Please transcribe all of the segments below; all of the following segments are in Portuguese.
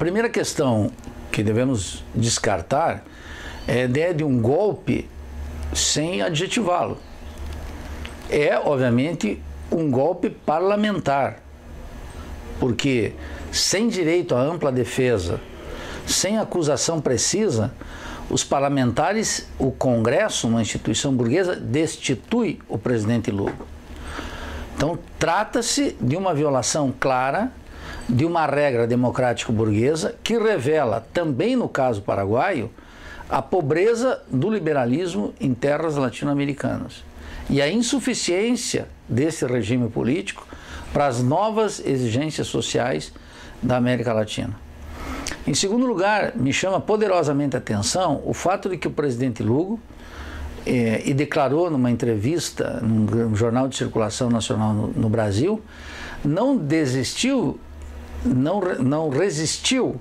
primeira questão que devemos descartar é a ideia de um golpe sem adjetivá-lo. É, obviamente, um golpe parlamentar, porque sem direito à ampla defesa, sem acusação precisa, os parlamentares, o Congresso, uma instituição burguesa, destitui o presidente Lugo. Então, trata-se de uma violação clara de uma regra democrático-burguesa que revela, também no caso paraguaio, a pobreza do liberalismo em terras latino-americanas e a insuficiência desse regime político para as novas exigências sociais da América Latina. Em segundo lugar, me chama poderosamente a atenção o fato de que o presidente Lugo, e declarou numa entrevista num jornal de circulação nacional no Brasil, não desistiu, não resistiu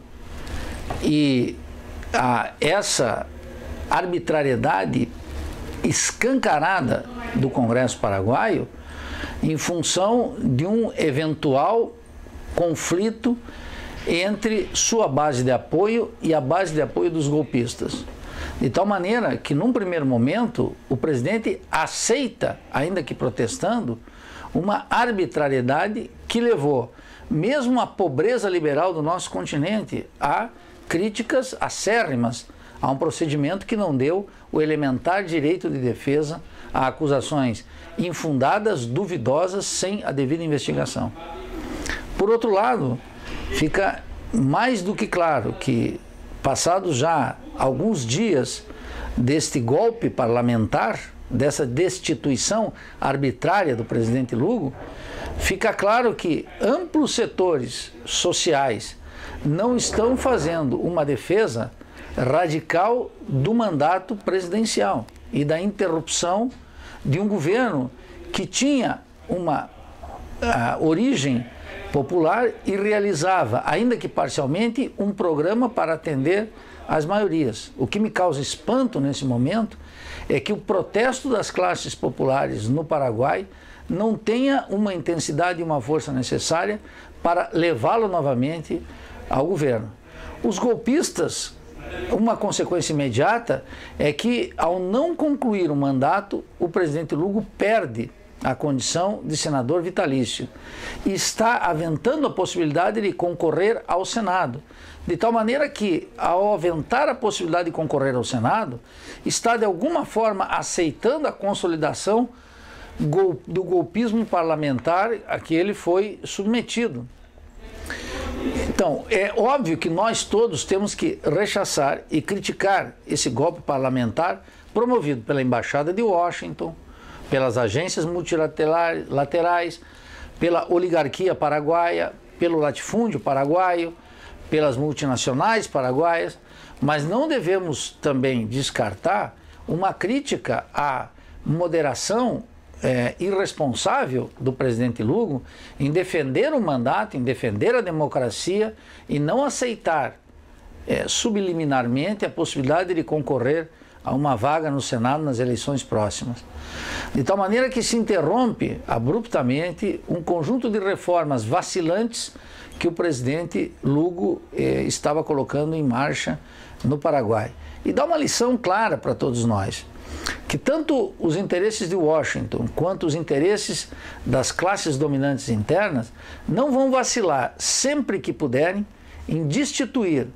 e a essa arbitrariedade escancarada do Congresso paraguaio em função de um eventual conflito entre sua base de apoio e a base de apoio dos golpistas. De tal maneira que, num primeiro momento, o presidente aceita, ainda que protestando, uma arbitrariedade que levou, mesmo a pobreza liberal do nosso continente, a críticas acérrimas a um procedimento que não deu o elementar direito de defesa a acusações infundadas, duvidosas, sem a devida investigação. Por outro lado, fica mais do que claro que, passados já alguns dias deste golpe parlamentar, dessa destituição arbitrária do presidente Lugo, fica claro que amplos setores sociais não estão fazendo uma defesa radical do mandato presidencial e da interrupção de um governo que tinha uma origem popular e realizava, ainda que parcialmente, um programa para atender às maiorias. O que me causa espanto nesse momento é que o protesto das classes populares no Paraguai não tenha uma intensidade e uma força necessária para levá-lo novamente ao governo. Os golpistas, uma consequência imediata é que, ao não concluir o mandato, o presidente Lugo perde a condição de senador vitalício e está aventando a possibilidade de concorrer ao Senado, de tal maneira que, ao aventar a possibilidade de concorrer ao Senado, está de alguma forma aceitando a consolidação do golpismo parlamentar a que ele foi submetido. Então, é óbvio que nós todos temos que rechaçar e criticar esse golpe parlamentar promovido pela Embaixada de Washington, pelas agências multilaterais, pela oligarquia paraguaia, pelo latifúndio paraguaio, pelas multinacionais paraguaias, mas não devemos também descartar uma crítica à moderação irresponsável do presidente Lugo em defender o mandato, em defender a democracia e não aceitar subliminarmente a possibilidade de concorrer a uma vaga no Senado nas eleições próximas. De tal maneira que se interrompe abruptamente um conjunto de reformas vacilantes que o presidente Lugo estava colocando em marcha no Paraguai. E dá uma lição clara para todos nós, que tanto os interesses de Washington quanto os interesses das classes dominantes internas não vão vacilar, sempre que puderem, em destituir,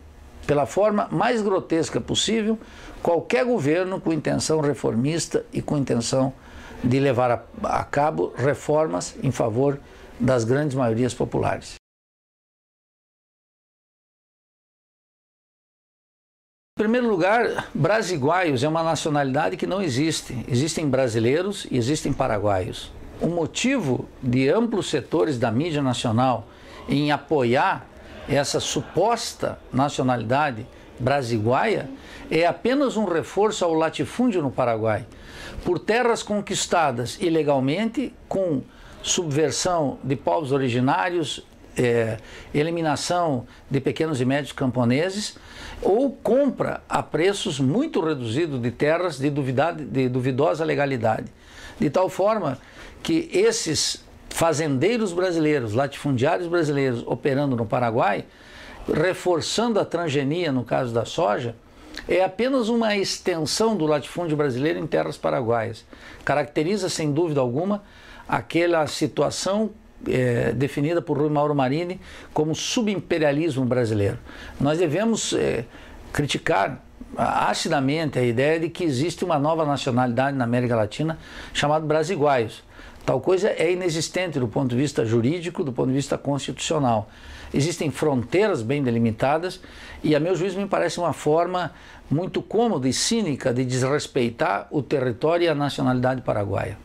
pela forma mais grotesca possível, qualquer governo com intenção reformista e com intenção de levar a cabo reformas em favor das grandes maiorias populares. Em primeiro lugar, brasiguaios é uma nacionalidade que não existe. Existem brasileiros e existem paraguaios. O motivo de amplos setores da mídia nacional em apoiar essa suposta nacionalidade brasiguaia é apenas um reforço ao latifúndio no Paraguai, por terras conquistadas ilegalmente, com subversão de povos originários, eliminação de pequenos e médios camponeses, ou compra a preços muito reduzidos de terras de duvidosa legalidade. De tal forma que esses fazendeiros brasileiros, latifundiários brasileiros operando no Paraguai, reforçando a transgenia no caso da soja, é apenas uma extensão do latifúndio brasileiro em terras paraguaias. Caracteriza, sem dúvida alguma, aquela situação definida por Rui Mauro Marini como subimperialismo brasileiro. Nós devemos criticar acidamente a ideia de que existe uma nova nacionalidade na América Latina chamada brasiguaios. Tal coisa é inexistente do ponto de vista jurídico, do ponto de vista constitucional. Existem fronteiras bem delimitadas e, a meu juízo, me parece uma forma muito cômoda e cínica de desrespeitar o território e a nacionalidade paraguaia.